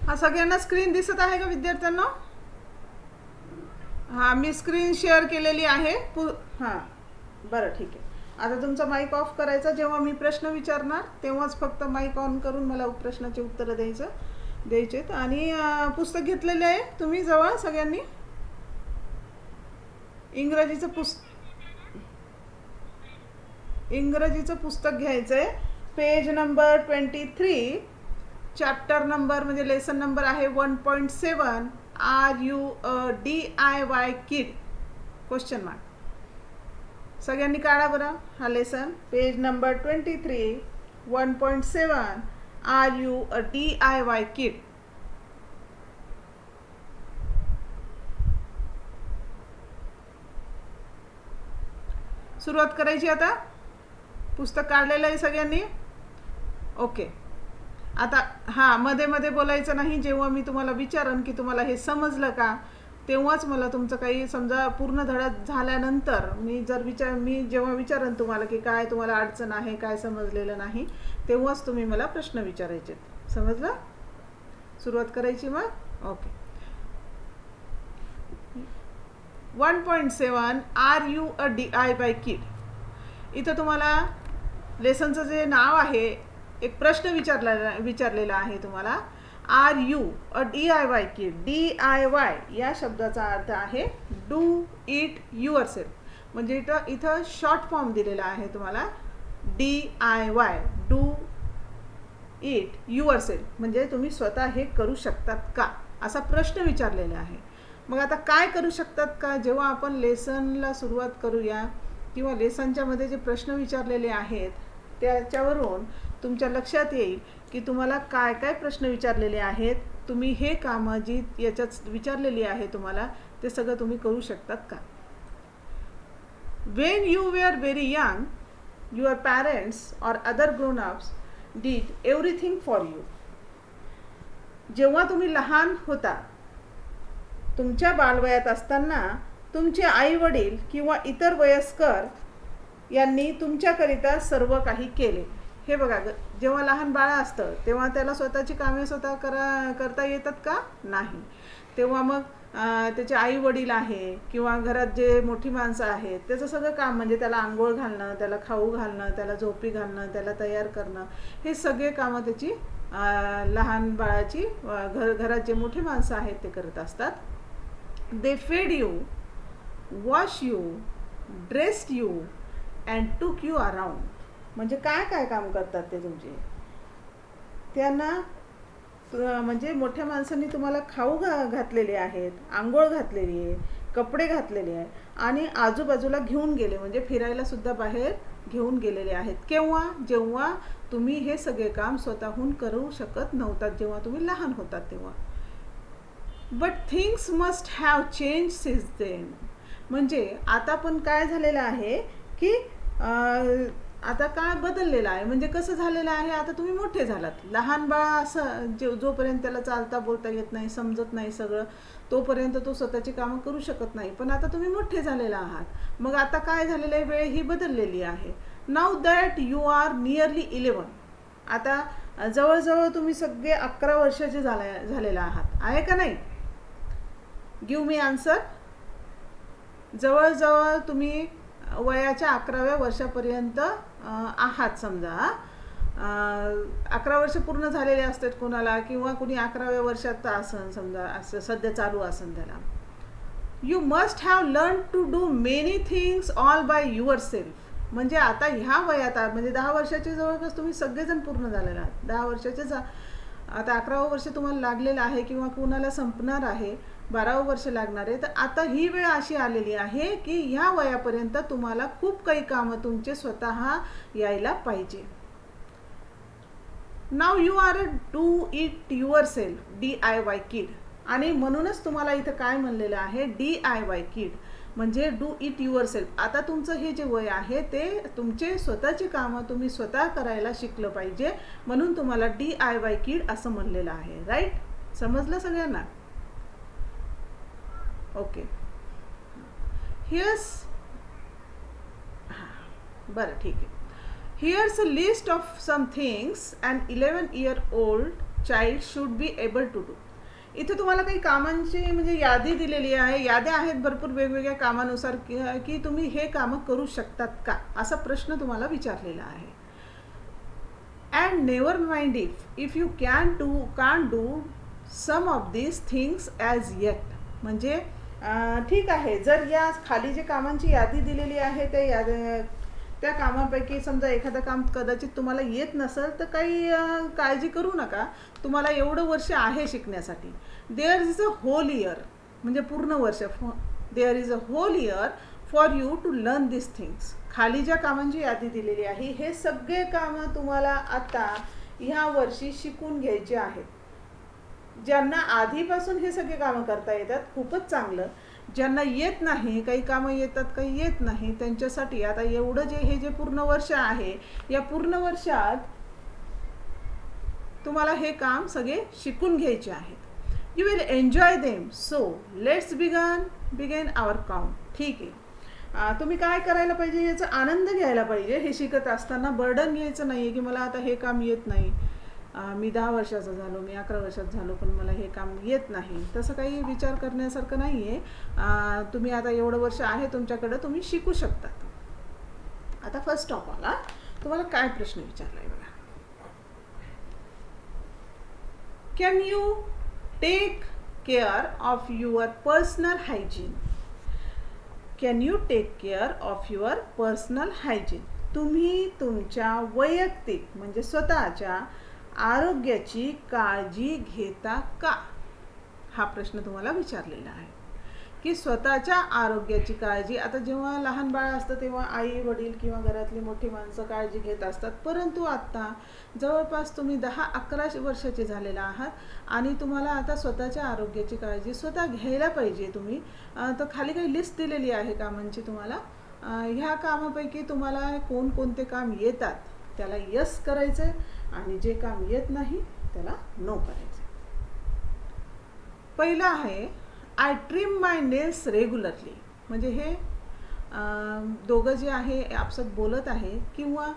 हा सगळ्यांना स्क्रीन दिसत आहे का विद्यार्थ्यांना? हां, मी स्क्रीन शेअर केलेली आहे. हां, बरं ठीक आहे. आता तुमचा माईक ऑफ करायचा. जेव्हा मी प्रश्न विचारणार तेव्हाच फक्त माईक ऑन करून मला प्रश्नाची उत्तरं द्यायचेत. आणि पुस्तक घेतलेले आहे तुम्ही जवळ सगळ्यांनी? इंग्रजीचं पुस्तक घ्यायचं आहे. पेज नंबर 23, चॅप्टर नंबर म्हणजे लेसन नंबर आहे 1.7. Are you a DIY kid? Question mark. सगळ्यांनी काढा बरं हा lesson. Page number 23, 1.7. Are you a DIY kid? सुरुवात करायची आता. पुस्तक काढलेलं आहे सगळ्यांनी? ओके. आता हां, मध्ये मध्ये बोलायचं नाही. जेव्हा मी तुम्हाला विचारन की तुम्हाला हे समजलं का, तेव्हाच मला तुमचं काही समजा पूर्ण धडा झाल्यानंतर मी जेव्हा विचारन तुम्हाला की काय तुम्हाला अडचण आहे, काय समजलेलं नाही, तेव्हाच तुम्ही मला प्रश्न विचारायचे. समजलं? सुरुवात करायची मग. Okay. 1.7. Are you a DIY kid? इथं तुम्हाला लेसनचं जे नाव आहे, एक प्रश्न विचारलेला आहे तुम्हाला. Are you a DIY kid? DIY या शब्दाचा अर्थ आहे डू इट युअर सेल्फ. म्हणजे इथं शॉर्ट फॉर्म दिलेला आहे तुम्हाला. DIY, do it your self, म्हणजे तुम्ही स्वतः हे करू शकतात का, असा प्रश्न विचारलेला आहे. मग आता काय करू शकतात का, जेव्हा आपण लेसनला सुरुवात करूया किंवा लेसनच्या मध्ये जे प्रश्न विचारलेले आहेत त्याच्यावरून तुमच्या लक्षात येईल की तुम्हाला काय काय प्रश्न विचारलेले आहेत. तुम्ही हे कामं जी याच्यात विचारलेली आहे तुम्हाला, ते सगळं तुम्ही करू शकतात का. When you were very young, your parents or other grown ups did everything for you. जेव्हा तुम्ही लहान होता, तुमच्या बालवयात असताना तुमचे आई वडील किंवा इतर वयस्कर यांनी तुमच्याकरिता सर्व काही केले. हे बघा, जेव्हा लहान बाळ असतं तेव्हा त्याला स्वतःची कामे स्वतः करता येतात का? नाही. तेव्हा मग त्याचे आई वडील आहे किंवा घरात जे मोठी माणसं आहेत त्याचं सगळं काम, म्हणजे त्याला आंघोळ घालणं, त्याला खाऊ घालणं, त्याला झोपी घालणं, त्याला तयार करणं, हे सगळे कामं त्याची लहान बाळाची घरात जे मोठी माणसं आहेत ते करत असतात. दे फेड you, wash you, dressed you and टूक यू अराउंड. म्हणजे काय काय काम करतात ते तुमचे. त्यांना म्हणजे मोठ्या माणसांनी तुम्हाला खाऊ घातलेले आहेत, आंघोळ घातलेली आहे, कपडे घातलेले आहे आणि आजूबाजूला घेऊन गेले, म्हणजे फिरायला सुद्धा बाहेर घेऊन गेलेले आहेत. केव्हा? जेव्हा तुम्ही हे सगळे काम स्वतःहून करू शकत नव्हतात, जेव्हा तुम्ही लहान होतात तेव्हा. But things must have change since then. म्हणजे आता पण काय झालेलं आहे की आता काय बदललेलं आहे. म्हणजे कसं झालेलं आहे, आता तुम्ही मोठे झालात. लहान बाळा असं जोपर्यंत त्याला चालता बोलता येत नाही, समजत नाही सगळं, तोपर्यंत तो स्वतःची कामं करू शकत नाही. पण आता तुम्ही मोठे झालेला आहात. मग आता काय झालेलं आहे, वेळ ही बदललेली आहे. Now that you are nearly 11. आता जवळजवळ तुम्ही सगळे 11 वर्षाचे झालेला आहात, आहे का नाही? Give me answer. जवळजवळ तुम्ही वयाच्या 11व्या वर्षापर्यंत आहात. समजा 11 वर्ष पूर्ण झालेले असतात कोणाला, किंवा कुणी 11व्या वर्षात असन, समजा असं सध्या चालू असन त्याला. You must have learn to do many things all by yourself. म्हणजे आता ह्या वयात म्हणजे 10 वर्षाचे जवळपास तुम्ही सगळेजण पूर्ण झालेले आहात. 10 वर्षाचे आता 11वं वर्ष तुम्हाला लागलेलं आहे किंवा कुणाला संपणार आहे, 12वं वर्ष लागणार आहे. तर आता ही वेळ अशी आलेली आहे की ह्या वयापर्यंत तुम्हाला खूप काही कामं तुमचे स्वतः यायला पाहिजे. नाव you are a do it your सेल्फ DIY किड. आणि म्हणूनच तुम्हाला इथं काय म्हणलेलं आहे, DIY किड म्हणजे डू इट युअर सेल्फ. आता तुमचं हे जे वय आहे ते तुमचे स्वतःची कामं तुम्ही स्वतः करायला शिकलं पाहिजे, म्हणून तुम्हाला DIY किड असं म्हणलेलं आहे. राईट? समजलं सगळ्यांना? ओके. हियर्स बरं ठीक आहे. Here's a list of some things an 11-year-old child should be able to do. इथे तुम्हाला काही कामांची म्हणजे यादी दिलेली आहे. याद्या आहेत भरपूर वेगवेगळ्या कामानुसार की तुम्ही हे कामं करू शकतात का, असा प्रश्न तुम्हाला विचारलेला आहे. And never mind if you can't do some of these things as yet. म्हणजे ठीक आहे, जर या खाली जे कामांची यादी दिलेली आहे त्या कामापैकी समजा एखादं काम कदाचित तुम्हाला येत नसेल तर काही काळजी करू नका. तुम्हाला एवढं वर्ष आहे शिकण्यासाठी. There is a whole year म्हणजे पूर्ण वर्ष. There is a whole year for you to learn this things. खाली ज्या कामांची यादी दिलेली आहे हे सगळे कामं तुम्हाला आता ह्या वर्षी शिकून घ्यायचे आहेत. ज्यांना आधीपासून हे सगळे कामं करता येतात खूपच चांगलं. ज्यांना येत नाही, काही कामं येतात काही येत नाही, त्यांच्यासाठी आता एवढं हे जे पूर्ण वर्ष आहे या पूर्ण वर्षात तुम्हाला हे काम सगळे शिकून घ्यायचे आहेत. You will enjoy them. So let's begin our count. ठीक आहे, तुम्ही काय करायला पाहिजे, याचा आनंद घ्यायला पाहिजे. हे शिकत असताना बर्डन घ्यायचं नाही आहे की मला आता हे काम येत नाही, मी 10 वर्षाचा झालो, मी 11 वर्षात झालो पण मला हे काम येत नाही. तसं काही विचार करण्यासारखं नाही आहे. तुम्ही आता एवढं वर्ष आहे तुमच्याकडं, तुम्ही शिकू शकतात. आता फर्स्ट ऑफ ऑल तुम्हाला काय प्रश्न विचारला आहे बघा. Can you take care of your personal hygiene. Can you take care of your personal hygiene. तुम्ही तुमच्या वैयक्तिक म्हणजे स्वतःच्या आरोग्याची काळजी घेता का, हा प्रश्न तुम्हाला विचारलेला आहे. की स्वतःच्या आरोग्याची काळजी. आता जेव्हा लहान बाळ असतं तेव्हा आई वडील किंवा घरातली मोठी माणसं काळजी घेत असतात, परंतु आत्ता जवळपास तुम्ही 10-11 वर्षाचे झालेला आहात आणि तुम्हाला आता स्वतःच्या आरोग्याची काळजी स्वतः घ्यायला पाहिजे. तुम्ही तर खाली काही लिस्ट दिलेली आहे कामांची तुम्हाला. ह्या कामापैकी तुम्हाला कोणते काम येतात त्याला यस करायचं आहे आणि जे काम येत नाही त्याला नो करायचं. पहिलं आहे I trim my nails regularly. म्हणजे हे दोघं जे आहे आपसात बोलत आहे किंवा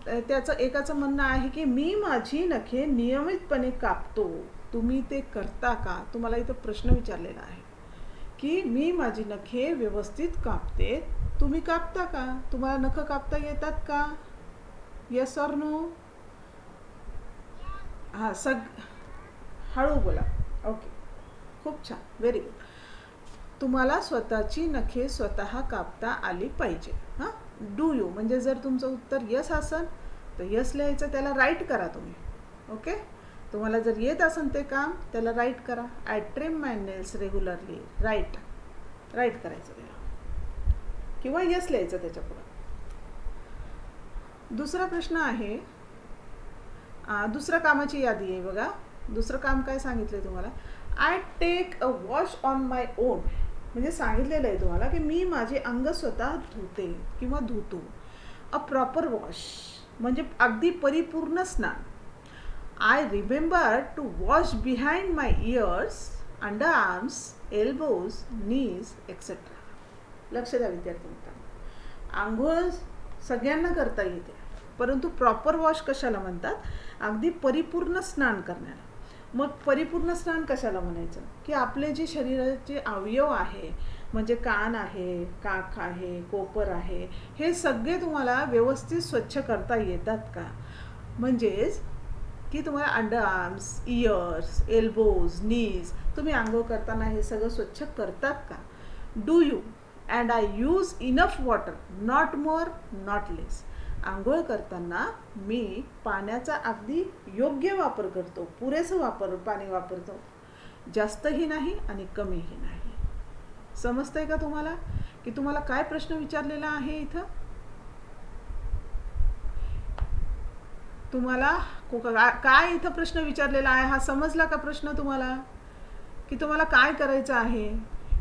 त्याचं एकाचं म्हणणं आहे की मी माझी नखे नियमितपणे कापतो. तुम्ही ते करता का. तुम्हाला इथं प्रश्न विचारलेला आहे की मी माझी नखे व्यवस्थित कापते, तुम्ही कापता का. तुम्हाला नखं कापता येतात का. Yes or no. हां हळू बोला. ओके, खूप छान, व्हेरी गुड. तुम्हाला स्वतःची नखे स्वतः कापता आली पाहिजे. हां, डू यू म्हणजे जर तुमचं उत्तर यस असेल तर यस लिहायचं, त्याला राईट करा तुम्ही. ओके, तुम्हाला जर येत असेल ते काम त्याला राईट करा. I trim my nails regularly. Write करायचं त्याला किंवा यस लिहायचं त्याच्या पुढं. दुसरा प्रश्न आहे, दुसऱ्या कामाची यादी आहे बघा. दुसरं काम काय सांगितलं तुम्हाला. I take a wash on my own. म्हणजे सांगितलेलं आहे तुम्हाला की मी माझे अंग स्वतः धुते किंवा धुतो. अ प्रॉपर वॉश म्हणजे अगदी परिपूर्ण स्नान. I remember to wash behind my ears, underarms, elbows, knees etcetera. लक्ष द्या विद्यार्थी मित्रांनो, आंघोळ सगळ्यांना करता येते, परंतु प्रॉपर वॉश कशाला म्हणतात, अगदी परिपूर्ण स्नान करण्याला. मग परिपूर्ण स्नान कशाला म्हणायचं की आपले जे शरीराचे अवयव आहे म्हणजे कान आहे, काख आहे, कोपर आहे, हे सगळे तुम्हाला व्यवस्थित स्वच्छ करता येतात का. म्हणजेच की तुम्हाला underarms, ears, elbows, knees तुम्ही आंघोळ करताना हे सगळं स्वच्छ करतात का. Do you and I use enough water, not more not less. आंघोळ करताना मी पाण्याचा अगदी योग्य वापर करतो, पुरेसं पाणी वापरतो, जास्तही नाही आणि कमीही नाही. समजतंय का तुम्हाला की तुम्हाला काय प्रश्न विचारलेला आहे इथं. तुम्हाला काय इथं प्रश्न विचारलेला आहे हा समजला का प्रश्न तुम्हाला. की तुम्हाला काय करायचं आहे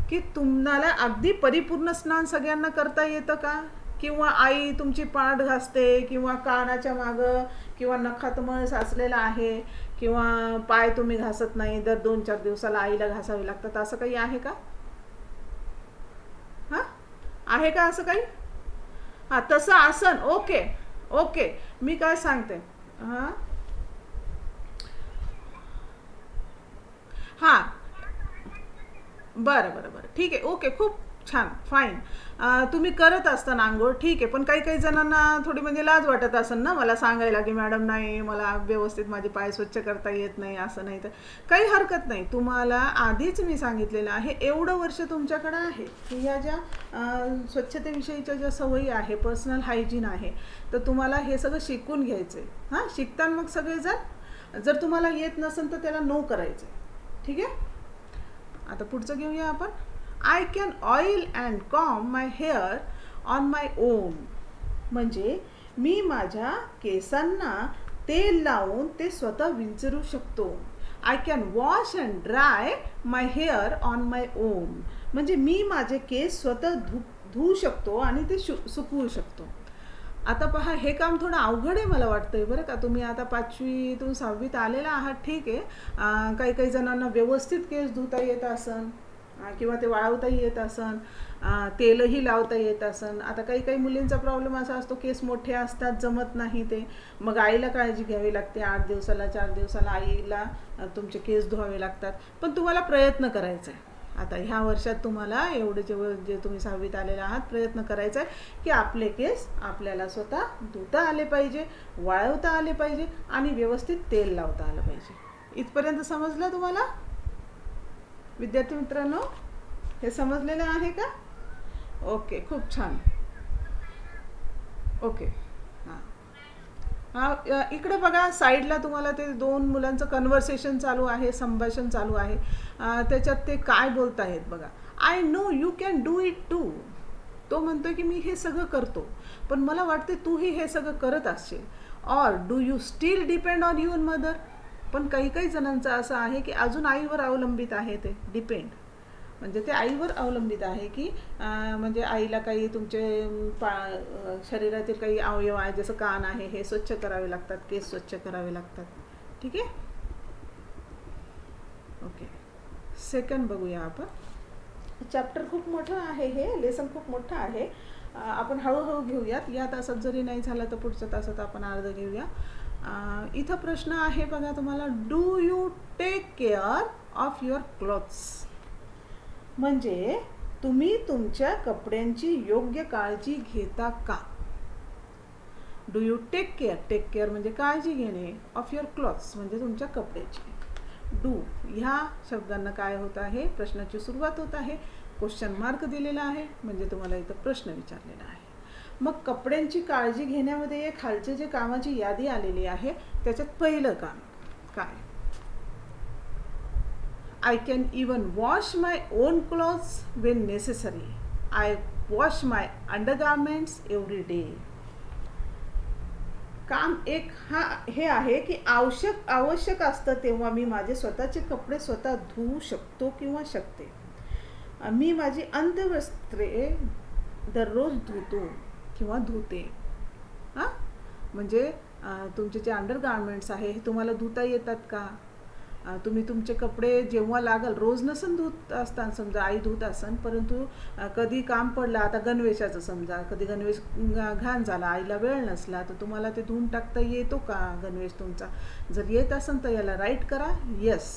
की तुम्हाला अगदी परिपूर्ण स्नान सगळ्यांना करता येतं का, किंवा आई तुमची पाठ घासते किंवा कानाच्या मागं किंवा नखात मळ साचलेला आहे किंवा पाय तुम्ही घासत नाही, दर 2-4 दिवसाला आईला घासावे लागतात, असं काही आहे का. हां, आहे का असं काही. हां, तसं आसन ओके, ओके, मी काय सांगते. हां हां, बरं बरं बरं, ठीक आहे, ओके, खूप छान, फाईन. तुम्ही करत असताना अंघोळ ठीक आहे, पण काही काही जणांना थोडी म्हणजे लाज वाटत असेल ना मला सांगायला, की मॅडम नाही मला व्यवस्थित माझे पाय स्वच्छ करता येत नाही, असं नाही. तर काही हरकत नाही, तुम्हाला आधीच मी सांगितलेलं आहे, एवढं वर्ष तुमच्याकडं आहे की ह्या ज्या स्वच्छतेविषयीच्या ज्या सवयी आहे, पर्सनल हायजीन आहे, तर तुम्हाला हे सगळं शिकून घ्यायचं आहे. हां, शिकताना मग सगळेजण, जर तुम्हाला येत नसेल तर त्याला नो करायचं आहे. ठीक आहे, आता पुढचं घेऊया आपण. I can oil and com my hair on my own. म्हणजे मी माझ्या केसांना तेल लावून ते स्वतः विंचरू शकतो. I can wash and dry my hair on my own. म्हणजे मी माझे केस स्वतः धुवू शकतो आणि ते सुकवू शकतो. आता पहा, हे काम थोडं अवघड आहे मला वाटतंय बरं का. तुम्ही आता 5वीतून 6वीत आलेला आहात, ठीक आहे. काही काही जणांना व्यवस्थित केस धुता येत असन, किंवा ते वाळवताही येत असन, तेलही लावता येत असन. आता काही काही मुलींचा प्रॉब्लेम असा असतो, केस मोठे असतात, जमत नाही ते, मग आईला काळजी घ्यावी लागते. 8 दिवसाला 4 दिवसाला आईला तुमचे केस धुवावे लागतात. पण तुम्हाला प्रयत्न करायचा आहे. आता ह्या वर्षात तुम्हाला एवढे जे तुम्ही 6वीत आलेले आहात, प्रयत्न करायचा आहे की आपले केस आपल्याला स्वतः धुता आले पाहिजे, वाळवता आले पाहिजे आणि व्यवस्थित तेल लावता आलं पाहिजे. इथपर्यंत समजलं तुम्हाला विद्यार्थी मित्रांनो? हे समजलेलं आहे का? ओके, खूप छान. ओके, हां हां, इकडे बघा साईडला तुम्हाला ते 2 मुलांचं कन्व्हर्सेशन चालू आहे, संभाषण चालू आहे. त्याच्यात ते काय बोलत आहेत बघा. I know you can do it too. तो म्हणतोय की मी हे सगळं करतो, पण मला वाटते तूही हे सगळं करत असशील. Or do you steel depend on your mother. पण काही काही जणांचं असं आहे की अजून आईवर अवलंबित आहे, ते डिपेंड म्हणजे ते आईवर अवलंबित आहे की म्हणजे आईला काही तुमचे शरीरातील काही अवयव आहे, जसं कान आहे, हे स्वच्छ करावे लागतात, केस स्वच्छ करावे लागतात. ठीक आहे, ओके. सेकंड बघूया आपण. चॅप्टर खूप मोठं आहे, हे लेसन खूप मोठं आहे. आपण हळूहळू घेऊयात. या तासात जरी नाही झालं तर पुढच्या तासात आपण अर्ध घेऊया. इथं प्रश्न आहे बघा तुम्हाला, do you take care of your clothes. म्हणजे तुम्ही तुमच्या कपड्यांची योग्य काळजी घेता का? Do you take care, take care म्हणजे काळजी घेणे, ऑफ युअर क्लॉथ्स म्हणजे तुमच्या कपड्याची. डू ह्या शब्दांना काय होत आहे, प्रश्नाची सुरुवात होत आहे, क्वेश्चन मार्क दिलेला आहे, म्हणजे तुम्हाला इथं प्रश्न विचारलेला आहे. मग कपड्यांची काळजी घेण्यामध्ये खालचे जे कामाची यादी आलेली आहे, त्याच्यात पहिलं काम काय? I can even wash my own clothes when necessary. I wash my undergarments every day. काम एक हे आहे की आवश्यक असतं तेव्हा मी माझे स्वतःचे कपडे स्वतः धुवू शकतो किंवा शकते. मी माझी अंतवस्त्रे दररोज धुतो किंवा धुते. हां, म्हणजे तुमचे जे अंडरगार्मेंट्स आहे हे तुम्हाला धुता येतात का? तुम्ही तुमचे कपडे जेव्हा लागल, रोज नसन धुत असताना, समजा आई धुत असन, परंतु कधी काम पडलं, आता गणवेशाचं समजा, कधी गणवेश घाण झाला, आईला वेळ नसला, तर तुम्हाला ते धुवून टाकता येतो का गणवेश तुमचा? जर येत असेल तर याला राईट करा, यस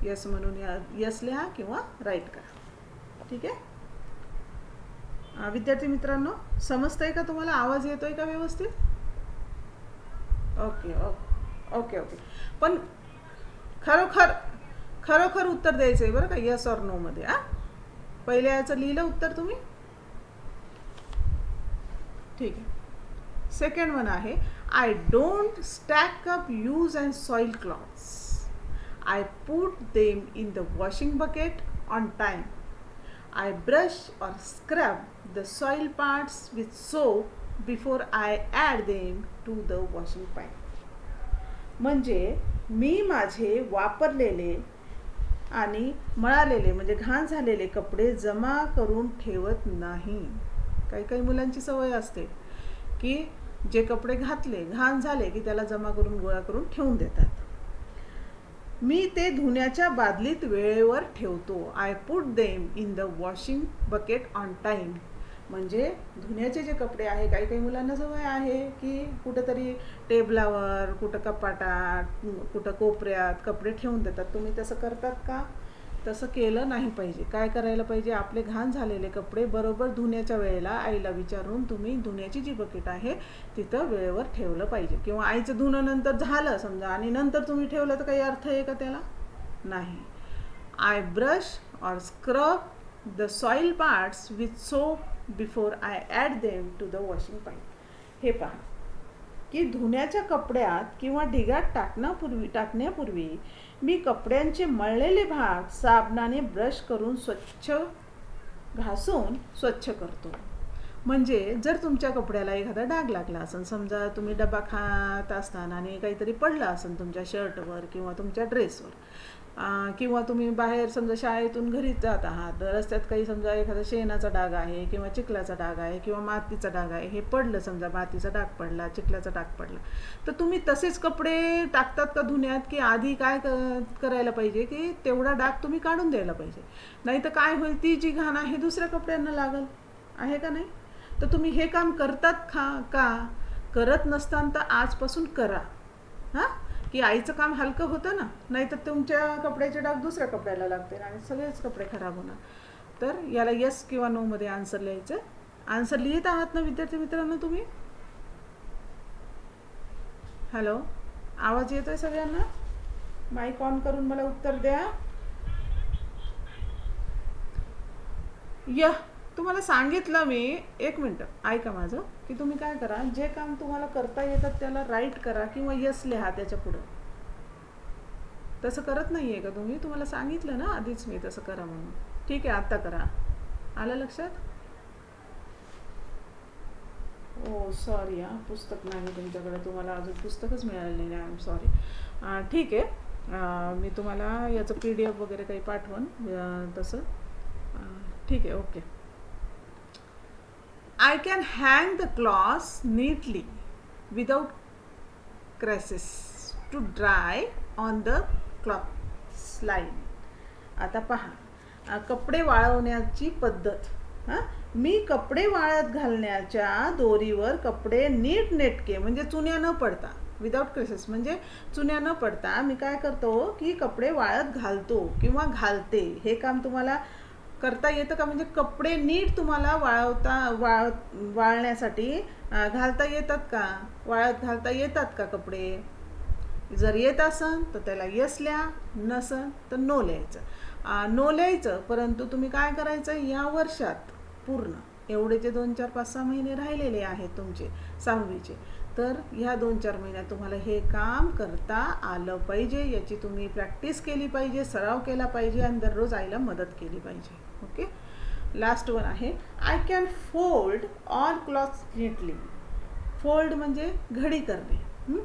यस म्हणून यस लिहा किंवा राईट करा. ठीक आहे विद्यार्थी मित्रांनो, समजतंय का तुम्हाला? आवाज येतोय का व्यवस्थित? Okay okay okay okay. पण खरोखर उत्तर द्यायचं आहे बरं का, यस ऑर नो मध्ये. पहिल्या याचं लिहिलं उत्तर तुम्ही? ठीक आहे. सेकंड वन आहे, I don't stack up use and soil clothes. I put them in the washing bucket on time. I brush or scrub the soil parts with soap before I add them to the washing pipe. म्हणजे मी माझे वापरलेले आणि मळालेले म्हणजे घाण झालेले कपडे जमा करून ठेवत नाही. काही काही मुलांची सवय असते की जे कपडे घातले, घाण झाले की त्याला जमा करून गोळा करून ठेवून देतात. मी ते धुण्याच्या बादलीत वेळेवर ठेवतो. I put them in the washing bucket on time. म्हणजे धुण्याचे जे कपडे आहे, काही काही मुलांना सवय आहे की कुठंतरी टेबलावर, कुठं कपाटात, कुठं कोपऱ्यात कपडे ठेवून देतात. तुम्ही तसं करतात का? तसं केलं नाही पाहिजे. काय करायला पाहिजे, आपले घाण झालेले कपडे बरोबर धुण्याच्या वेळेला आईला विचारून तुम्ही धुण्याची जी बकेट आहे तिथं वेळेवर ठेवलं पाहिजे. किंवा आईचं धुणं नंतर झालं समजा आणि नंतर तुम्ही ठेवलं तर काही अर्थ आहे का त्याला? नाही. I brush or scrub the soil parts with soap before I add them to the washing pile. हे पहा की धुण्याच्या कपड्यात किंवा ढिगात टाकण्यापूर्वी मी कपड्यांचे मळलेले भाग साबणाने ब्रश करून घासून स्वच्छ करतो. म्हणजे जर तुमच्या कपड्याला एखादा डाग लागला असेल, समजा तुम्ही डबा खात असताना आणि काहीतरी पडलं असेल तुमच्या शर्टवर किंवा तुमच्या ड्रेसवर, किंवा तुम्ही बाहेर समजा शाळेतून घरी जात आहात, रस्त्यात काही समजा एखादा शेणाचा डाग आहे किंवा चिखलाचा डाग आहे किंवा मातीचा डाग आहे, हे पडलं, समजा मातीचा डाग पडला, चिखलाचा डाग पडला, तर तुम्ही तसेच कपडे टाकतात का धुण्यात, की आधी काय करायला पाहिजे की तेवढा डाग तुम्ही काढून द्यायला पाहिजे. नाही तर काय होईल, ती जी घाण आहे दुसऱ्या कपड्यांना लागल, आहे का नाही? तर तुम्ही हे काम करतात का? करत नसताना तर आजपासून करा. हां, की आईचं काम हलकं होतं ना, नाही तर तुमच्या कपड्याचे डाग दुसऱ्या कपड्याला लागतील आणि सगळेच कपडे खराब होणार. तर याला येस किंवा नोमध्ये आन्सर लिहायचं. आन्सर लिहित आहात ना विद्यार्थी मित्रांनो तुम्ही? हॅलो, आवाज येतोय सगळ्यांना? माईक ऑन करून मला उत्तर द्या. तुम्हाला सांगितलं मी, एक मिनटं ऐका माझं, की तुम्ही काय करा, जे काम तुम्हाला करता येतात त्याला राईट करा किंवा यस लिहा त्याच्या पुढं. तसं करत नाही आहे का तुम्ही? तुम्हाला सांगितलं ना आधीच मी तसं करा म्हणून. ठीक आहे, आत्ता करा. आलं लक्षात? ओ सॉरी, पुस्तक नाही तुमच्याकडे, तुम्हाला अजून पुस्तकच मिळालं नाही. I am sorry. ठीक आहे, मी तुम्हाला याचं PDF वगैरे काही पाठवून तसं. ठीक आहे, okay. I can hang the cloths neatly without creases to dry on the cloth line. आता पहा, कपडे वाळवण्याची पद्धत. मी कपडे वाळत घालण्याच्या दोरीवर कपडे नीटनेटके म्हणजे चुन्या न पडता, विदाउट क्रेसेस म्हणजे चुन्या न पडता मी काय करतो की कपडे वाळत घालतो किंवा घालते. हे काम तुम्हाला करता येतं का? म्हणजे कपडे नीट तुम्हाला वाळण्यासाठी घालता येतात का? वाळत घालता येतात का कपडे? जर येत असन तर त्याला यस लिहा, नसन तर नो लिहायचं. नो लिहायचं, परंतु तुम्ही काय करायचं, या वर्षात पूर्ण एवढे जे 2, 4, 5, 6 महिने राहिलेले आहेत तुमचे 6वीचे, तर ह्या 2-4 महिन्यात तुम्हाला हे काम करता आलं पाहिजे. याची तुम्ही प्रॅक्टिस केली पाहिजे, सराव केला पाहिजे आणि दररोज आईला मदत केली पाहिजे. ओके. लास्ट वन आहे, I can fold all clothes neatly. Fold म्हणजे घडी करणे.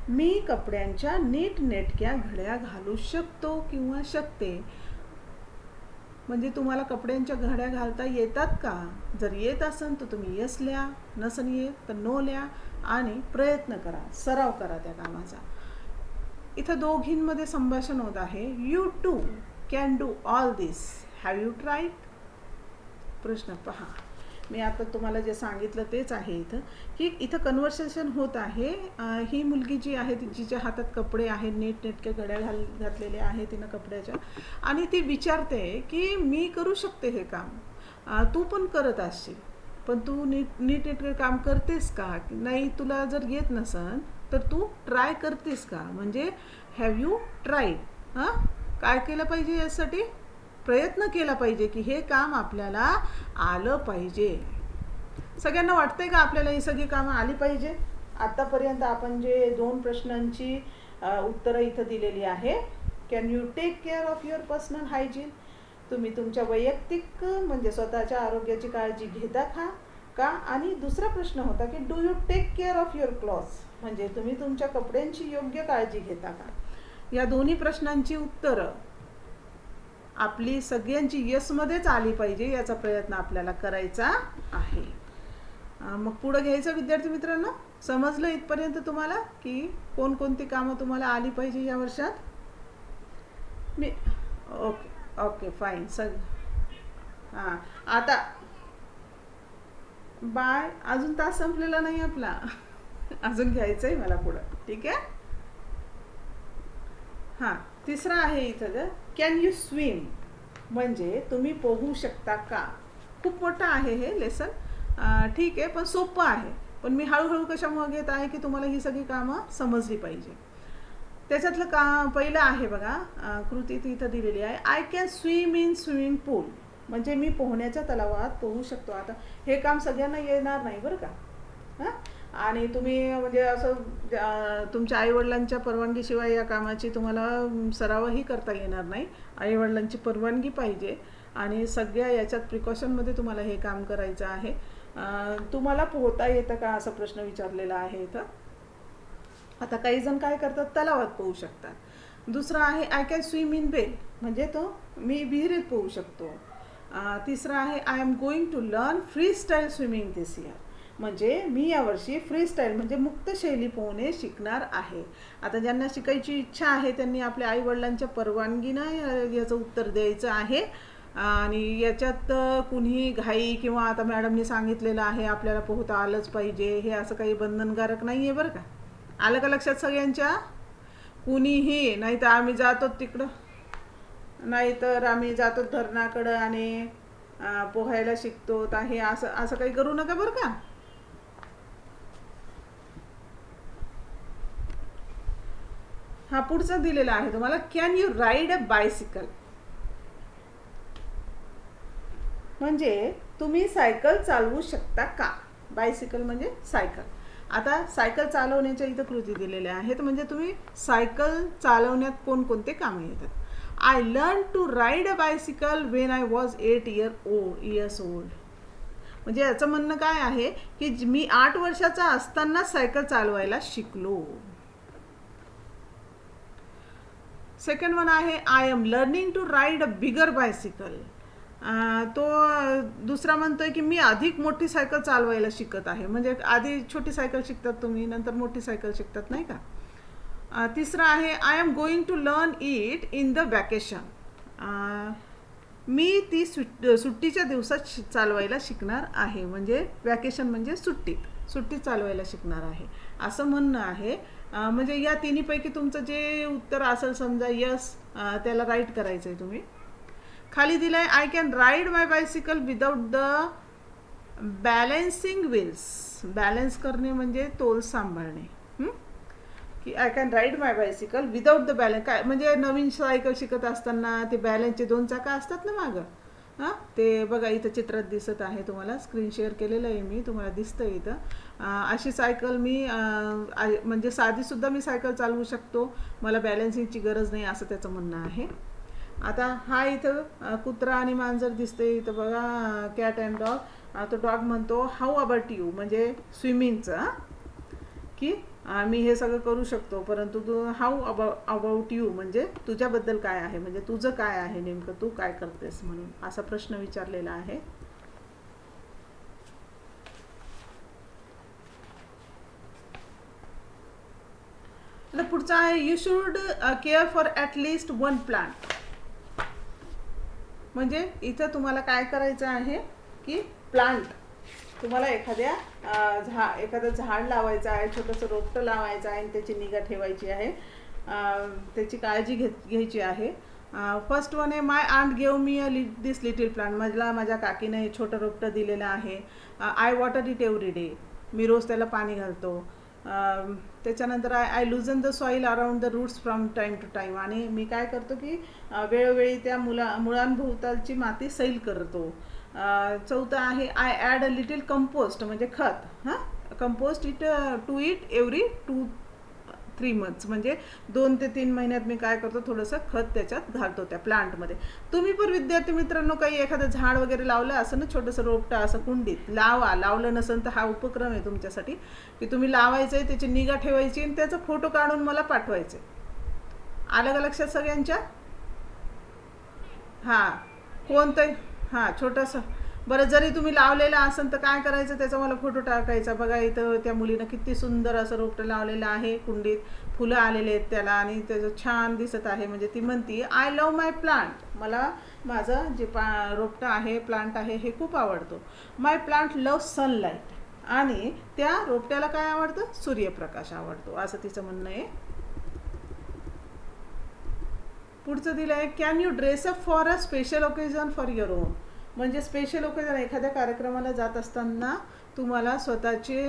मी कपड्यांच्या नीटनेटक्या घड्या घालू शकतो किंवा शकते. म्हणजे तुम्हाला कपड्यांच्या घड्या घालता येतात का? जर येत असेल तर तुम्ही यस लिहा, नसन येत तर नो लिहा आणि प्रयत्न करा, सराव करा त्या कामाचा. इथं दोघींमध्ये संभाषण होत आहे. You too can do all this, have you tried? प्रश्न पहा, मी आता तुम्हाला जे सांगितलं तेच आहे इथं, की इथं कन्व्हर्सेशन होत आहे. ही मुलगी जी आहे जिच्या हातात कपडे आहेत, नीटनेटके घड्या घातलेले आहे तिनं कपड्याच्या, आणि ती विचारते की मी करू शकते हे काम, तू पण करत असशील, पण तू नीटनेटके काम करतेस का? नाही, तुला जर येत नसन तर तू ट्राय करतेस का? म्हणजे हॅव यू ट्राईड? काय केलं पाहिजे यासाठी? प्रयत्न केला पाहिजे की हे काम आपल्याला आलं पाहिजे. सगळ्यांना वाटतंय का आपल्याला ही सगळी कामं आली पाहिजे? आतापर्यंत आपण जे 2 प्रश्नांची उत्तरं इथं दिलेली आहे. Can you take care of your personal hygiene? तुम्ही तुमच्या वैयक्तिक म्हणजे स्वतःच्या आरोग्याची काळजी घेता का? आणि दुसरा प्रश्न होता की do you take care of your clothes, म्हणजे तुम्ही तुमच्या कपड्यांची योग्य काळजी घेता का? या दोन्ही प्रश्नांची उत्तरं आपली सगळ्यांची यसमध्येच आली पाहिजे, याचा प्रयत्न आपल्याला करायचा आहे. मग पुढं घ्यायचं विद्यार्थी मित्रांनो. समजलं इथपर्यंत तुम्हाला की कोणकोणती कामं तुम्हाला आली पाहिजे या वर्षात? मी ओके फाईन. आता बाय. अजून तास संपलेला नाही आपला. अजून घ्यायचं आहे मला पुढं. ठीक आहे. हां, तिसरा आहे इथं कॅन यू स्विम, म्हणजे तुम्ही पोहू शकता का. खूप मोठं आहे हे लेसन. ठीक आहे, पण सोपं आहे. पण मी हळूहळू कशामुळे घेत आहे की तुम्हाला ही सगळी कामं समजली पाहिजे. त्याच्यातलं पहिलं आहे बघा, कृती इथं दिलेली आहे. I can swim in swimming pool, म्हणजे मी पोहण्याच्या तलावात पोहू शकतो. आता हे काम सगळ्यांना येणार नाही बरं का. हां, आणि तुम्ही म्हणजे असं तुमच्या आईवडिलांच्या परवानगीशिवाय या कामाची तुम्हाला सरावही करता येणार नाही. आईवडिलांची परवानगी पाहिजे आणि सगळ्या याच्यात प्रिकॉशनमध्ये तुम्हाला हे काम करायचं आहे. तुम्हाला पोहता येतं का असा प्रश्न विचारलेला आहे इथं. आता काही जण काय करतात, तलावात पोहू शकतात. दुसरा आहे I can swim in well, म्हणजे मी विहिरीत पोहू शकतो. तिसरा आहे I am going to learn freestyle swimming this year, म्हणजे मी यावर्षी फ्री स्टाईल म्हणजे मुक्त शैली पोहणे शिकणार आहे. आता ज्यांना शिकायची इच्छा आहे त्यांनी आपल्या आईवडिलांच्या परवानगीनं याचं उत्तर द्यायचं आहे. आणि याच्यात कुणीही घाई किंवा आता मॅडमनी सांगितलेलं आहे आपल्याला पोहता आलंच पाहिजे, हे असं काही बंधनकारक नाही आहे बरं का. आलं का लक्षात सगळ्यांच्या. कुणीही, नाही तर आम्ही जातो तिकडं, नाहीतर आम्ही जातो धरणाकडं आणि पोहायला शिकतो, तर हे असं असं काही करू नका बरं का. हा पुढचा दिलेला आहे तुम्हाला, can you ride a bicycle, म्हणजे तुम्ही सायकल चालवू शकता का. बायसिकल म्हणजे सायकल. आता सायकल चालवण्याच्या इथं कृती दिलेल्या आहेत, म्हणजे तुम्ही सायकल चालवण्यात कोणकोणते कामं येतात. I learn to ride a bicycle when I was 8 years old, म्हणजे याचं म्हणणं काय आहे की मी 8 वर्षाचा असताना सायकल चालवायला शिकलो. सेकंड वन आहे I am learning to ride a bigger bicycle, तो दुसरा म्हणतोय की मी अधिक मोठी सायकल चालवायला शिकत आहे, म्हणजे आधी छोटी सायकल शिकतात तुम्ही, नंतर मोठी सायकल शिकतात नाही का. तिसरा आहे I am going to learn it in the vacation, मी ती सुट्टीच्या दिवसात चालवायला शिकणार आहे, म्हणजे वॅकेशन म्हणजे सुट्टीत चालवायला शिकणार आहे असं म्हणणं आहे. म्हणजे या तिन्हीपैकी तुमचं जे उत्तर असेल समजा यस, त्याला राईट करायचं आहे तुम्ही. खाली दिलं आहे I can ride my bicycle without the balancing wheels, balance करणे म्हणजे तोल सांभाळणे. की I can ride my bicycle without the balance, काय म्हणजे नवीन सायकल शिकत असताना ते बॅलन्सचे 2 चाकं असतात ना मागं, ते बघा इथं चित्रात दिसत आहे तुम्हाला, स्क्रीन शेअर केलेलं आहे मी, तुम्हाला दिसतं इथं. अशी सायकल मी म्हणजे साधीसुद्धा मी सायकल चालवू शकतो, मला बॅलन्सिंगची गरज नाही असं त्याचं म्हणणं आहे. आता हा इथं कुत्रा आणि मांजर दिसते इथं बघा, कॅट अँड डॉग. तो डॉग म्हणतो हाऊ अबाउट यू, म्हणजे स्विमिंगचं, की मी हे सगळं करू शकतो, परंतु तू हाऊ अबाउट यू म्हणजे तुझ्याबद्दल काय आहे, म्हणजे तुझं काय आहे नेमकं, तू काय करतेस म्हणून असा प्रश्न विचारलेला आहे. पुढचा आहे you should care for at least 1 plant, म्हणजे इथं तुम्हाला काय करायचं आहे की प्लांट, तुम्हाला एखादं झाड लावायचं आहे, छोटंसं रोपटं लावायचं आहे आणि त्याची निगा ठेवायची आहे, त्याची काळजी घ्यायची आहे. फर्स्ट वन आहे my aunt gave me this little plant, माझ्या काकीनं हे छोटं रोपटं दिलेलं आहे. I water it every day, मी रोज त्याला पाणी घालतो. त्याच्यानंतर I loosen the soil around the roots from time to time, आणि मी काय करतो की वेळोवेळी त्या मुळांभोवतालची माती सैल करतो. चौथं आहे I add a little compost, म्हणजे खत, compost to it every 2-3 months, म्हणजे 2 ते 3 महिन्यात मी काय करतो थोडंसं खत त्याच्यात घालतो त्या प्लांटमध्ये. तुम्ही पण विद्यार्थी मित्रांनो काही एखादं झाड वगैरे लावलं असं ना, छोटंसं रोपटं असं कुंडीत लावलं नसेल तर हा उपक्रम आहे तुमच्यासाठी की तुम्ही लावायचं आहे, त्याची निगा ठेवायची आणि त्याचा फोटो काढून मला पाठवायचे. आलं का लक्षात सगळ्यांच्या. कोणतं छोटंसं, बरं जरी तुम्ही लावलेलं असेल तर काय करायचं, त्याचा मला फोटो टाकायचा. बघा इथं त्या मुलीनं किती सुंदर असं रोपटं लावलेलं आहे, कुंडीत फुलं आलेले आहेत त्याला आणि त्याचं छान दिसत आहे, म्हणजे ती म्हणती आय लव्ह माय प्लांट, मला माझं जे रोपटं आहे, प्लांट आहे, हे खूप आवडतो. माय प्लांट लव्ह सनलाईट. आणि त्या रोपट्याला काय आवडतं? सूर्यप्रकाश आवडतो, असं तिचं म्हणणं आहे. पुढचं दिलं आहे, can you dress up for a special occasion for your on. म्हणजे स्पेशल ओकेजन, एखाद्या कार्यक्रमाला जात असताना तुम्हाला स्वतःचे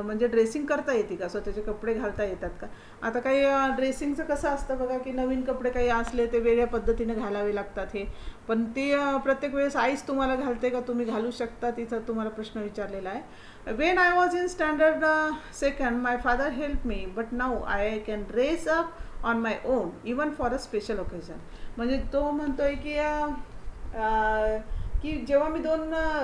म्हणजे ड्रेसिंग करता येते का, स्वतःचे कपडे घालता येतात का. आता काही ड्रेसिंगचं कसं असतं बघा, की नवीन कपडे काही असले ते वेगळ्या पद्धतीने घालावे लागतात. हे पण ते प्रत्येक वेळेस आईच तुम्हाला घालते का, तुम्ही घालू शकता, तिथं तुम्हाला प्रश्न विचारलेला आहे. Wien I was in standard second my father help me, but now I can dress up on my on even for a special occasion. म्हणजे तो म्हणतोय की जेव्हा मी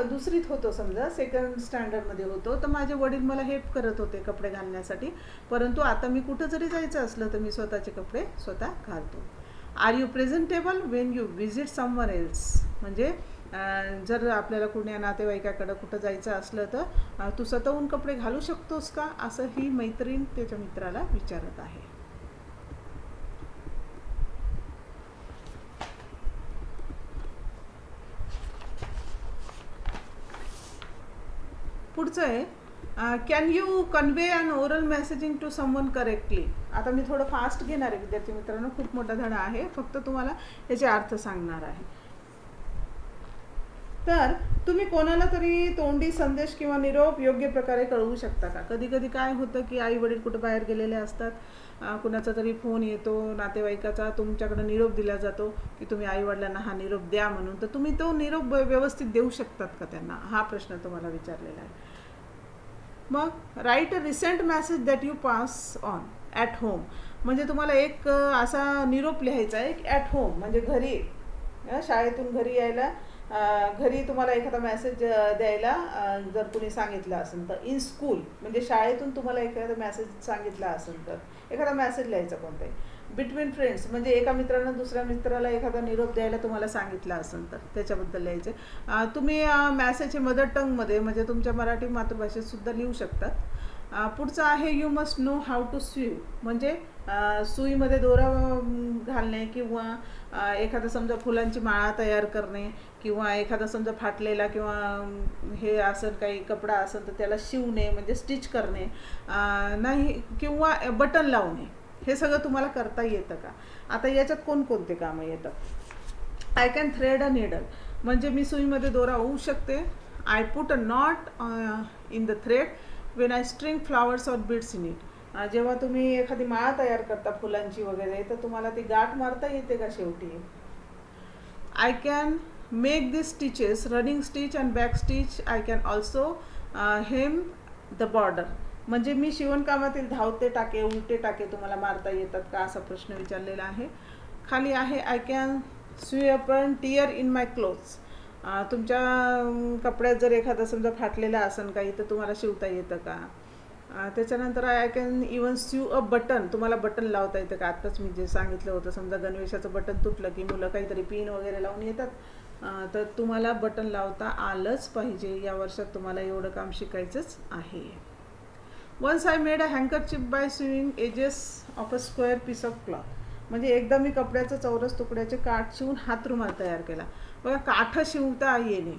दुसरीत होतो, समजा सेकंड स्टँडर्डमध्ये होतो, तर माझे वडील मला हेल्प करत होते कपडे घालण्यासाठी. परंतु आता मी कुठं जरी जायचं असलं तर मी स्वतःचे कपडे स्वतः घालतो. Are you presentable when you visit someone else. म्हणजे जर आपल्याला कुण्या नातेवाईकाकडं कुठं जायचं असलं तर तू स्वतःहून कपडे घालू शकतोस का, असं ही मैत्रीण त्याच्या मित्राला विचारत आहे. पुढचं आहे, can you convey an oral messaging to someone correctly. आता मी थोडं फास्ट घेणार आहे विद्यार्थी मित्रांनो, खूप मोठा धडा आहे, फक्त तुम्हाला याचे अर्थ सांगणार आहे. तर तुम्ही कोणाला तरी तोंडी संदेश किंवा निरोप योग्य प्रकारे कळवू शकता का. कधी कधी काय होतं की आई वडील कुठं बाहेर गेलेले असतात, कुणाचा तरी फोन येतो नातेवाईकाचा, तुमच्याकडे निरोप दिला जातो की तुम्ही आई वडिलांना हा निरोप द्या म्हणून, तर तुम्ही तो निरोप व्यवस्थित देऊ शकतात का त्यांना, हा प्रश्न तुम्हाला विचारलेला आहे. मग right a recent message that you pass on at home. म्हणजे तुम्हाला एक असा निरोप लिहायचा आहे की ॲट होम म्हणजे घरी, शाळेतून घरी यायला, घरी तुम्हाला एखादा मेसेज द्यायला जर कुणी सांगितलं असेल तर. इन स्कूल म्हणजे शाळेतून तुम्हाला एखादा मेसेज सांगितला असेल तर एखादा मेसेज लिहायचा कोणताही. बिटवीन फ्रेंड्स म्हणजे एका मित्रानं दुसऱ्या मित्राला एखादा निरोप द्यायला तुम्हाला सांगितलं असेल तर त्याच्याबद्दल लिहायचे. तुम्ही मेसेज मदर टंगमध्ये म्हणजे तुमच्या मराठी मातृभाषेत सुद्धा लिहू शकतात. पुढचं आहे, you must know how to sew. म्हणजे सुईमध्ये दोरा घालणे किंवा एखादं समजा फुलांची माळा तयार करणे किंवा एखादा समजा फाटलेला किंवा हे असं काही कपडा असेल तर त्याला शिवणे म्हणजे स्टिच करणे नाही, किंवा बटन लावणे, हे सगळं तुम्हाला करता येतं का. आता याच्यात कोणकोणते कामं येतात. I can thread a needle म्हणजे मी सुईमध्ये दोरा होऊ शकते. I put a not in the thread when I string flowers or beads in it. जेव्हा तुम्ही एखादी माळा तयार करता फुलांची वगैरे तर तुम्हाला ती गाठ मारता येते का शेवटी. I can make this stitches running stitch and back stitch. I can also hem the border. म्हणजे मी शिवणकामातील धावते टाके उलटे टाके तुम्हाला मारता येतात का, असा प्रश्न विचारलेला आहे. खाली आहे, आय कॅन स्वी up and tear in my clothes. तुमच्या कपड्यात जर एखादा समजा फाटलेला असेल काही तर तुम्हाला शिवता येतं का. त्याच्यानंतर I can even sew a button. तुम्हाला बटन लावता येतं का. आत्ताच मी जे सांगितलं होतं, समजा गणवेशाचं बटन तुटलं की मुलं काहीतरी पिन वगैरे लावून येतात, तर तुम्हाला बटन लावता आलंच पाहिजे. या वर्षात तुम्हाला एवढं काम शिकायचंच आहे. Once I made a handkerchief by sewing edges of a square piece of cloth. म्हणजे एकदा मी कपड्याचं चौरस तुकड्याचे काठ शिवून हातरुमाल तयार केला. बघा, काठ शिवता येणे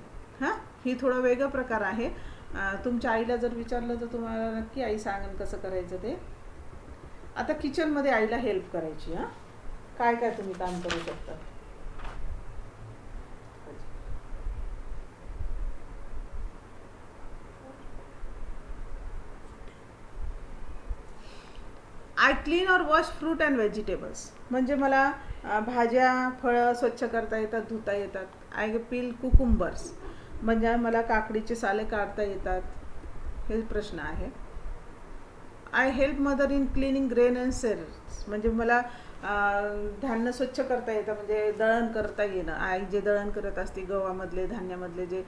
ही थोडा वेगळा प्रकार आहे. तुमच्या आईला जर विचारलं तर तुम्हाला नक्की आई सांगेन कसं करायचं ते. आता किचनमध्ये आईला हेल्प करायची. काय काय तुम्ही काम करू शकता. आय क्लीन और वॉश फ्रूट अँड व्हेजिटेबल्स. म्हणजे मला भाज्या फळं स्वच्छ करता येतात, धुता येतात. आय पील कुकुंबर्स म्हणजे मला काकडीचे साले काढता येतात. हे प्रश्न आहे. I help mother in cleaning grain and sells. म्हणजे मला धान्य स्वच्छ करता येतं, म्हणजे दळण करता येणं. आई जे दळण करत असते गव्हामधले धान्यामधले जे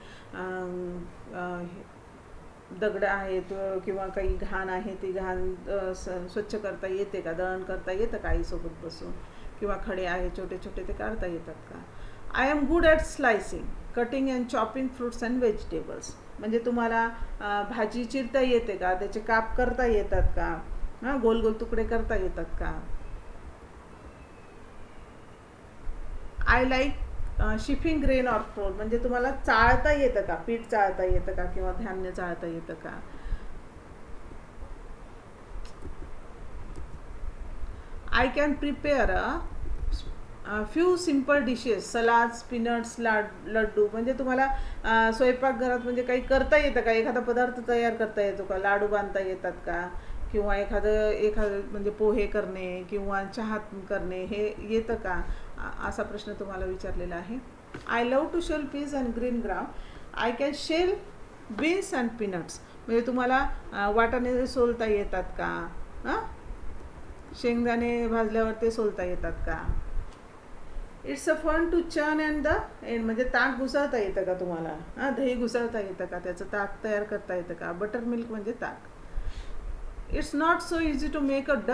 दगड आहेत किंवा काही घाण आहे ती घाण स्वच्छ करता येते का, दळण करता येतं का आईसोबत बसून, किंवा खडे आहे छोटे छोटे ते काढता येतात का. I am good at slicing cutting and chopping fruits and vegetables. म्हणजे तुम्हाला भाजी चिरता येते का, त्याचे काप करता येतात का, गोल गोल तुकडे करता येतात का. I like shipping grain or floor म्हणजे तुम्हाला चाळता येतं का, पीठ चाळता येतं का किंवा धान्य चाळता येतं का. I can prepare few simple dishes, salads, peanuts, laddoo. म्हणजे तुम्हाला स्वयंपाकघरात म्हणजे काही करता येतं का, एखादा पदार्थ तयार करता येतो का, लाडू बांधता येतात का, किंवा एखादं म्हणजे पोहे करणे किंवा चहा करणे हे येतं का, असा प्रश्न तुम्हाला विचारलेला आहे. I love to shell peas and green gram. I can shell beans and peanuts. म्हणजे तुम्हाला वाटाणे सोलता येतात का, हां, शेंगदाणे भाजल्यावर ते सोलता येतात का. It's a fun to churn and the end. म्हणजे ताक घुसळता येतं का तुम्हाला, हां, दही घुसळता येतं का, त्याचं ताक तयार करता येतं का. बटर मिल्क म्हणजे ताक. It's not so easy to make a dough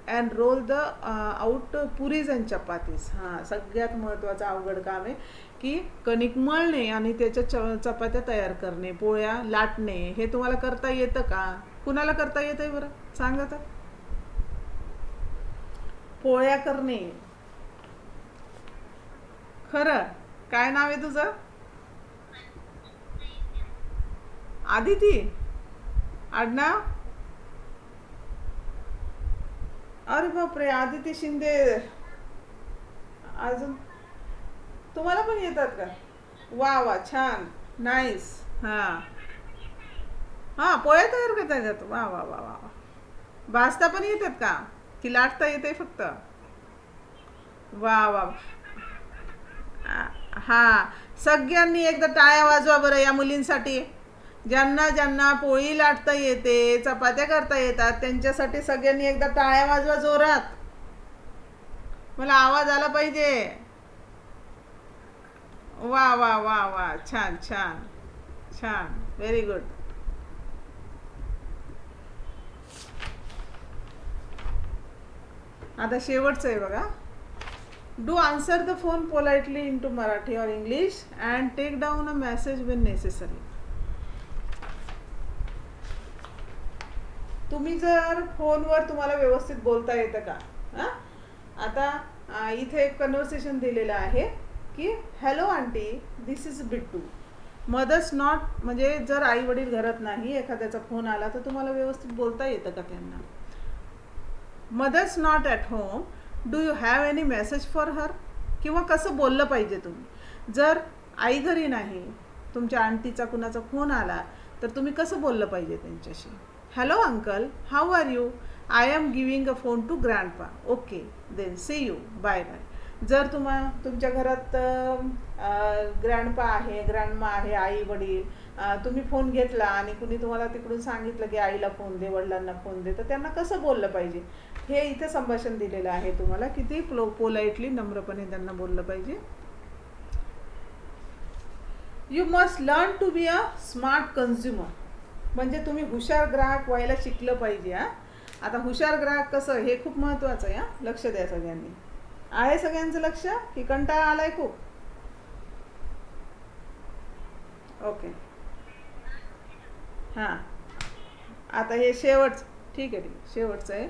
and roll the out puris and chapatis. हां, सगळ्यात महत्त्वाचं अवघड काम आहे की कणिक मळणे आणि त्याच्या चपात्या तयार करणे, पोळ्या लाटणे. हे तुम्हाला करता येतं का. कुणाला करता येतं आहे बरं सांगा तर. पोळ्या करणे. खरं. काय नाव आहे तुझं. आदिती. आडनाव. अरे बापरे, आदिती शिंदे. अजून तुम्हाला पण येतात का. वा वा, छान, नाईस. हां हां, पोळ्या तयार करता येतात. वा वा वा वा वा. भाजता पण येतात का की लाटता येते फक्त. वा वा. हां, सगळ्यांनी एकदा टाळ्या वाजवा बरं या मुलींसाठी. ज्यांना ज्यांना पोळी लाटता येते, चपात्या करता येतात, त्यांच्यासाठी सगळ्यांनी एकदा टाळ्या वाजवा जोरात. मला आवाज आला पाहिजे. वा वा वा वा, छान छान छान, व्हेरी गुड. आता शेवटचं आहे बघा. Do answer the phone politely in to Marathi और English and take down a message when necessary. तुम्ही जर फोनवर तुम्हाला व्यवस्थित बोलता येतं का. हां, आता इथे एक कन्व्हर्सेशन दिलेलं आहे की hello aunty, this is Bittu. Mother's not म्हणजे जर आई वडील घरात नाही, एखाद्याचा फोन आला तर तुम्हाला व्यवस्थित बोलता येतं का त्यांना. Mother's not at home, do you have any message for her. किंवा कसं बोललं पाहिजे तुम्ही. जर आई घरी नाही, तुमच्या आंटीचा कुणाचा फोन आला तर तुम्ही कसं बोललं पाहिजे त्यांच्याशी. Hello uncle, how are you. I am giving a phone to grandpa. Okay then see you, bye bye. जर तुमच्या घरात ग्रँडपा आहे, ग्रँडमा आहे, आई वडील, तुम्ही फोन घेतला आणि कुणी तुम्हाला तिकडून सांगितलं की आईला फोन दे, वडिलांना फोन दे, तर त्यांना कसं बोललं पाहिजे हे इथे संभाषण दिलेलं आहे तुम्हाला. किती पोलाइटली, नम्रपणे त्यांना बोललं पाहिजे. You must learn to be a smart consumer. म्हणजे तुम्ही हुशार ग्राहक व्हायला शिकलं पाहिजे. हां, आता हुशार ग्राहक कसं हे खूप महत्त्वाचं आहे. हां, लक्ष द्या सगळ्यांनी. आहे सगळ्यांचं लक्ष की कंटाळा आलाय खूप. ओके. हां, आता हे शेवटचं. ठीक आहे, शेवटचं आहे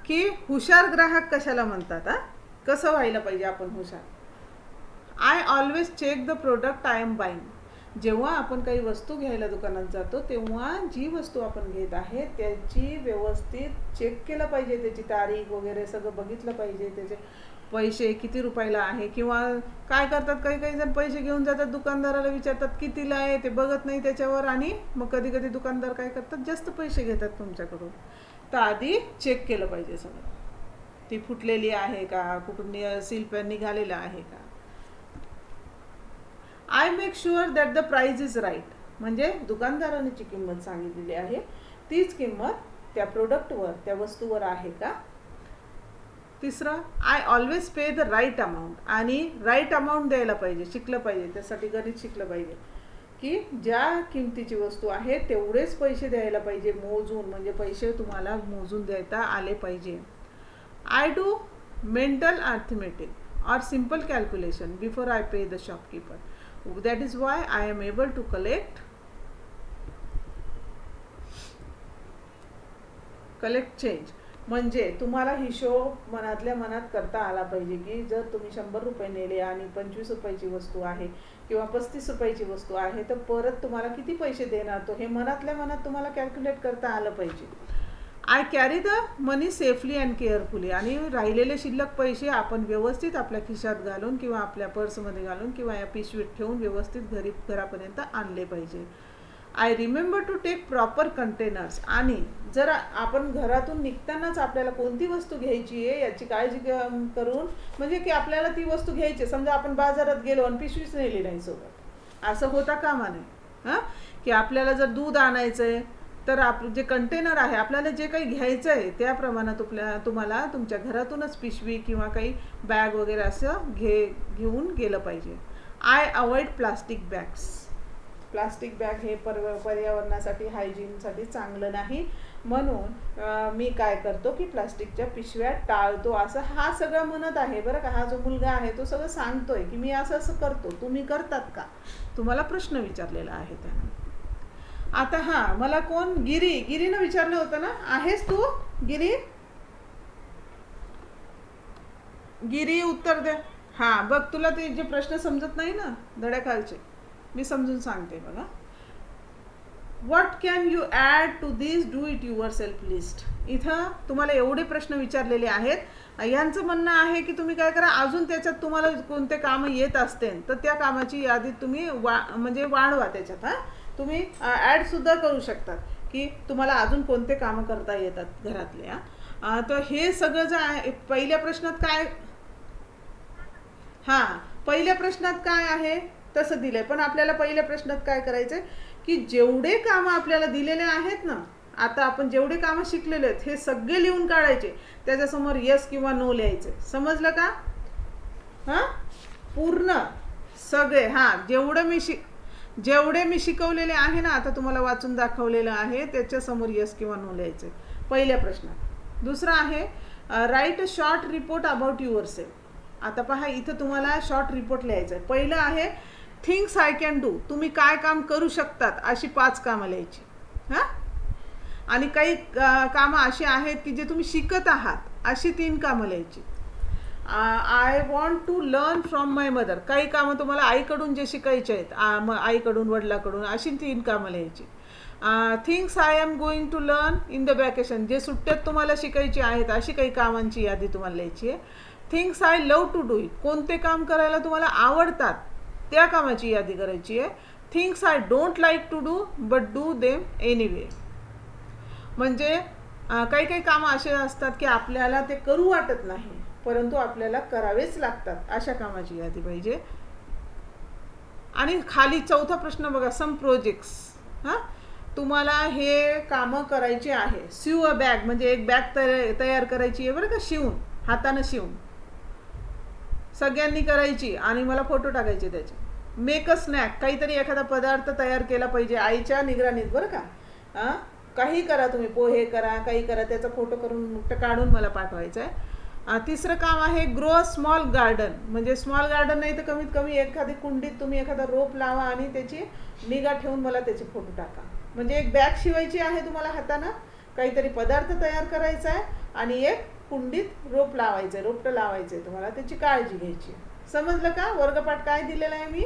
की हुशार ग्राहक कशाला म्हणतात. हां, कसं व्हायला पाहिजे आपण हुशार. I always check the product I am buying. जेव्हा आपण काही वस्तू घ्यायला दुकानात जातो तेव्हा जी वस्तू आपण घेत आहे त्याची व्यवस्थित चेक केलं पाहिजे, त्याची तारीख वगैरे सगळं बघितलं पाहिजे, त्याचे पैसे किती रुपयाला आहे. किंवा काय करतात, काही काही जण पैसे घेऊन जातात, दुकानदाराला विचारतात कितीला आहे, ते बघत नाही त्याच्यावर, आणि मग कधी कधी दुकानदार काय करतात, जास्त पैसे घेतात तुमच्याकडून. तर आधी चेक केलं पाहिजे सगळं. ती फुटलेली आहे का, कुठून सील निघालेलं आहे का. I make sure that the price is right. म्हणजे दुकानदाराने जी किंमत सांगितलेली आहे तीच किंमत त्या प्रोडक्टवर, त्या वस्तूवर आहे का. तिसरं, I always pay the right amount. आणि राईट अमाऊंट द्यायला पाहिजे, शिकलं पाहिजे. त्यासाठी गणित शिकलं पाहिजे की ज्या किमतीची वस्तू आहे तेवढेच पैसे द्यायला पाहिजे, मोजून. म्हणजे पैसे तुम्हाला मोजून देता आले पाहिजे. I do mental arithmetic or simple calculation before I pay the shopkeeper. That is why I am able to collect change. म्हणजे तुम्हाला हिशोब मनातल्या मनात करता आला पाहिजे की जर तुम्ही 100 रुपये नेले आणि 25 रुपयाची वस्तू आहे किंवा 35 रुपयाची वस्तू आहे तर परत तुम्हाला किती पैसे देणार तो हे मनातल्या मनात तुम्हाला कॅल्क्युलेट करता आलं पाहिजे. I carry the money safely and carefully. आणि राहिलेले शिल्लक पैसे आपण व्यवस्थित आपल्या खिशात घालून किंवा आपल्या पर्समध्ये घालून किंवा या पिशवीत ठेवून व्यवस्थित घरापर्यंत आणले पाहिजे. I remember to take proper containers. आणि जर आपण घरातून निघतानाच आपल्याला कोणती वस्तू घ्यायची आहे याची काळजी करून, म्हणजे की आपल्याला ती वस्तू घ्यायची, समजा आपण बाजारात गेलो आणि पिशवीच नेली नाही सोबत, असं होता कामा नये. हां, की आपल्याला जर दूध आणायचं आहे तर जे कंटेनर आहे आपल्याला जे काही घ्यायचं आहे त्या प्रमाणात तुम्हाला तुमच्या घरातूनच पिशवी किंवा काही बॅग वगैरे असं घेऊन गेलं पाहिजे. I avoid plastic bags. Plastic bag हे पर्यावरणासाठी हायजीनसाठी चांगलं नाही, म्हणून मी काय करतो की प्लास्टिकच्या पिशव्या टाळतो. असं हा सगळं म्हणत आहे बरं का. हा जो मुलगा आहे तो सगळं सांगतोय की मी असं असं करतो, तुम्ही करतात का? तुम्हाला प्रश्न विचारलेला आहे त्यानं. आता हां, मला कोण गिरीनं विचारलं होतं ना, आहेस तू गिरी उत्तर दे. हां बघ, तुला ते जे प्रश्न समजत नाही ना धड्याखालचे, मी समजून सांगते बघा. What can you add to this do it your self list. इथं तुम्हाला एवढे प्रश्न विचारलेले आहेत. यांचं म्हणणं आहे की तुम्ही काय करा, अजून त्याच्यात तुम्हाला कोणते कामं येत असतील तर त्या कामाची यादी तुम्ही म्हणजे वाढवा त्याच्यात. हां, तुम्ही ॲडसुद्धा करू शकतात की तुम्हाला अजून कोणते कामं करता येतात घरातले. तर हे सगळं जे आहे पहिल्या प्रश्नात काय, हां पहिल्या प्रश्नात काय आहे तसं दिलं आहे, पण आपल्याला पहिल्या प्रश्नात काय करायचं आहे की जेवढे कामं आपल्याला दिलेले आहेत ना, आता आपण जेवढे कामं शिकलेले आहेत हे सगळे लिहून काढायचे, त्याच्यासमोर येस किंवा नो लिहायचे. समजलं का? हां, पूर्ण सगळे. हां, जेवढे मी शिकवलेले आहे ना, आता तुम्हाला वाचून दाखवलेलं आहे त्याच्यासमोर येस किंवा नो लिहायचे पहिल्या प्रश्नात. दुसरं आहे right a short report about your self. आता पहा, इथं तुम्हाला शॉर्ट रिपोर्ट लिहायचं आहे. पहिलं आहे थिंग्स आय कॅन डू. तुम्ही काय काम करू शकतात अशी 5 कामं लिहायची. हां, आणि काही कामं अशी आहेत की जे तुम्ही शिकत आहात अशी 3 कामं लिहायची. I want to learn from my mother. काही कामं तुम्हाला आईकडून जे शिकायचे आहेत, आईकडून वडिलाकडून, अशी 3 कामं लिहायची. Things I am going to learn in the vacation. जे सुट्ट्यात तुम्हाला शिकायची आहेत अशी काही कामांची यादी तुम्हाला लिहायची आहे. Things I love to do it. कोणते काम करायला तुम्हाला आवडतात त्या कामाची यादी करायची आहे. Things I don't like to do but do them anyway. म्हणजे काही काही कामं असे असतात की आपल्याला ते करू वाटत नाही परंतु आपल्याला करावेच लागतात, अशा कामाची यादी पाहिजे. आणि खाली चौथा प्रश्न बघा, सम प्रोजेक्ट्स. हां, तुम्हाला हे कामं करायचे आहे. सिव अ बॅग, म्हणजे एक बॅग तयार करायची आहे बरं का, शिवून, हातानं शिवून सगळ्यांनी करायची आणि मला फोटो टाकायचे त्याचे. मेक अ स्नॅक, काहीतरी एखादा पदार्थ तयार केला पाहिजे आईच्या निगराणीत बरं का. हां, काही करा तुम्ही, पोहे करा, काही करा, त्याचा फोटो काढून मला पाठवायचा आहे. तिसरं काम आहे ग्रो अ स्मॉल गार्डन. म्हणजे स्मॉल गार्डन नाही तर कमीत कमी एखादी कुंडीत तुम्ही एखादा रोप लावा आणि त्याची निगा ठेवून मला त्याचे फोटो टाका. म्हणजे एक बॅग शिवायची आहे तुम्हाला हातानं, काहीतरी पदार्थ तयार करायचा आहे आणि एक कुंडीत रोपटं लावायचं आहे तुम्हाला, त्याची काळजी घ्यायची. समजलं का वर्गपाठ काय दिलेला आहे मी?